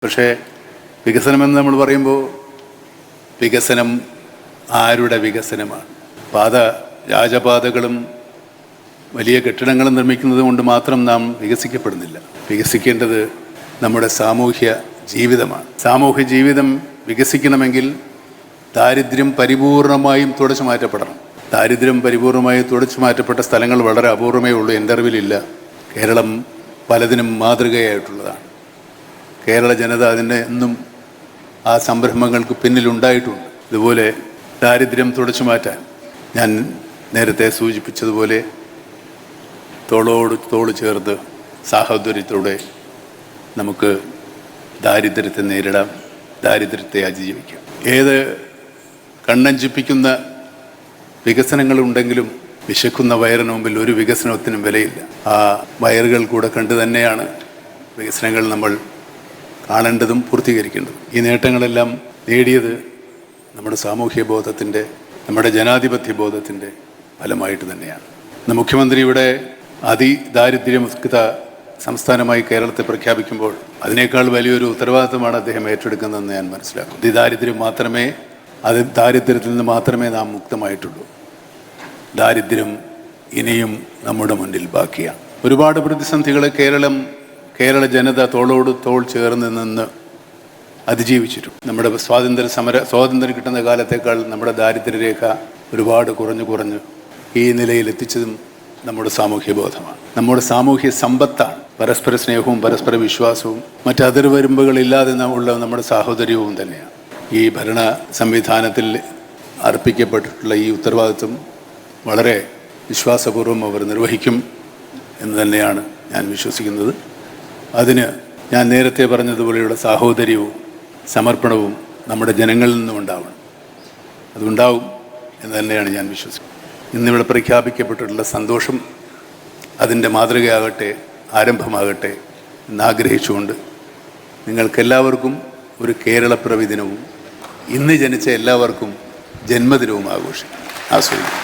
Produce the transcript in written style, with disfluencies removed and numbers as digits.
പക്ഷേ വികസനമെന്ന് നമ്മൾ പറയുമ്പോൾ വികസനം ആരുടെ വികസനമാണ്? രാജപാതകളും വലിയ കെട്ടിടങ്ങളും നിർമ്മിക്കുന്നത് കൊണ്ട് മാത്രം നാം വികസിക്കപ്പെടുന്നില്ല. വികസിക്കേണ്ടത് നമ്മുടെ സാമൂഹ്യ ജീവിതമാണ്. സാമൂഹ്യ ജീവിതം വികസിക്കണമെങ്കിൽ ദാരിദ്ര്യം പരിപൂർണമായും തുടച്ചു മാറ്റപ്പെടണം. ദാരിദ്ര്യം പരിപൂർണമായും തുടച്ചു മാറ്റപ്പെട്ട സ്ഥലങ്ങൾ വളരെ അപൂർവമേ ഉള്ളൂ. എൻ്റെ അറിവിലില്ല. കേരളം പലതിനും മാതൃകയായിട്ടുള്ളതാണ്. കേരള ജനത അതിൻ്റെ എന്നും ആ സംരംഭങ്ങൾക്ക് പിന്നിലുണ്ടായിട്ടുണ്ട്. ഇതുപോലെ ദാരിദ്ര്യം തുടച്ചു മാറ്റാൻ ഞാൻ നേരത്തെ സൂചിപ്പിച്ചതുപോലെ തോളോട് തോള് ചേർത്ത് സാഹോദര്യത്തോടെ നമുക്ക് ദാരിദ്ര്യത്തെ നേരിടാം, ദാരിദ്ര്യത്തെ അതിജീവിക്കാം. ഏത് കണ്ണഞ്ചിപ്പിക്കുന്ന വികസനങ്ങളുണ്ടെങ്കിലും വിശക്കുന്ന വയറിന് മുമ്പിൽ ഒരു വികസനത്തിനും വിലയില്ല. ആ വയറുകൾ കൂടെ കണ്ടു തന്നെയാണ് വികസനങ്ങൾ നമ്മൾ കാണേണ്ടതും പൂർത്തീകരിക്കേണ്ടതും. ഈ നേട്ടങ്ങളെല്ലാം നേടിയത് നമ്മുടെ സാമൂഹ്യ ബോധത്തിൻ്റെ, നമ്മുടെ ജനാധിപത്യ ബോധത്തിൻ്റെ ഫലമായിട്ട് തന്നെയാണ്. ഇന്ന് മുഖ്യമന്ത്രിയുടെ അതിദാരിദ്ര്യമുക്ത സംസ്ഥാനമായി കേരളത്തെ പ്രഖ്യാപിക്കുമ്പോൾ അതിനേക്കാൾ വലിയൊരു ഉത്തരവാദിത്തമാണ് അദ്ദേഹം ഏറ്റെടുക്കുന്നതെന്ന് ഞാൻ മനസ്സിലാക്കും. ദാരിദ്ര്യത്തിൽ നിന്ന് മാത്രമേ നാം മുക്തമായിട്ടുള്ളൂ. ദാരിദ്ര്യം ഇനിയും നമ്മുടെ മുന്നിൽ ബാക്കിയാണ്. ഒരുപാട് പ്രതിസന്ധികളെ കേരള ജനത തോളോട് തോൾ ചേർന്ന് നിന്ന് അതിജീവിച്ചിട്ടുണ്ട്. നമ്മുടെ സ്വാതന്ത്ര്യം കിട്ടുന്ന കാലത്തേക്കാൾ നമ്മുടെ ദാരിദ്ര്യരേഖ ഒരുപാട് കുറഞ്ഞു ഈ നിലയിൽ എത്തിച്ചതും നമ്മുടെ സാമൂഹ്യ ബോധമാണ്, നമ്മുടെ സാമൂഹ്യ സമ്പത്താണ്. പരസ്പര സ്നേഹവും പരസ്പര വിശ്വാസവും മറ്റ് അതിർവരുമ്പുകളില്ലാതെ ഉള്ള നമ്മുടെ സാഹോദര്യവും തന്നെയാണ്. ഈ ഭരണ സംവിധാനത്തിൽ അർപ്പിക്കപ്പെട്ടിട്ടുള്ള ഈ ഉത്തരവാദിത്വം വളരെ വിശ്വാസപൂർവ്വം അവർ നിർവഹിക്കും എന്ന് തന്നെയാണ് ഞാൻ വിശ്വസിക്കുന്നത്. അതിന് ഞാൻ നേരത്തെ പറഞ്ഞതുപോലെയുള്ള സാഹോദര്യവും സമർപ്പണവും നമ്മുടെ ജനങ്ങളിൽ നിന്നും ഉണ്ടാവണം. അതുണ്ടാവും എന്ന് തന്നെയാണ് ഞാൻ വിശ്വസിക്കുന്നത്. ഇന്നിവിടെ പ്രഖ്യാപിക്കപ്പെട്ടിട്ടുള്ള സന്തോഷം അതിൻ്റെ മാതൃകയാകട്ടെ, ആരംഭമാകട്ടെ എന്നാഗ്രഹിച്ചുകൊണ്ട് നിങ്ങൾക്കെല്ലാവർക്കും ഒരു കേരളപ്പിറവി ദിനവും ഇന്ന് ജനിച്ച എല്ലാവർക്കും ജന്മദിനവും ആസ്വദിക്കും.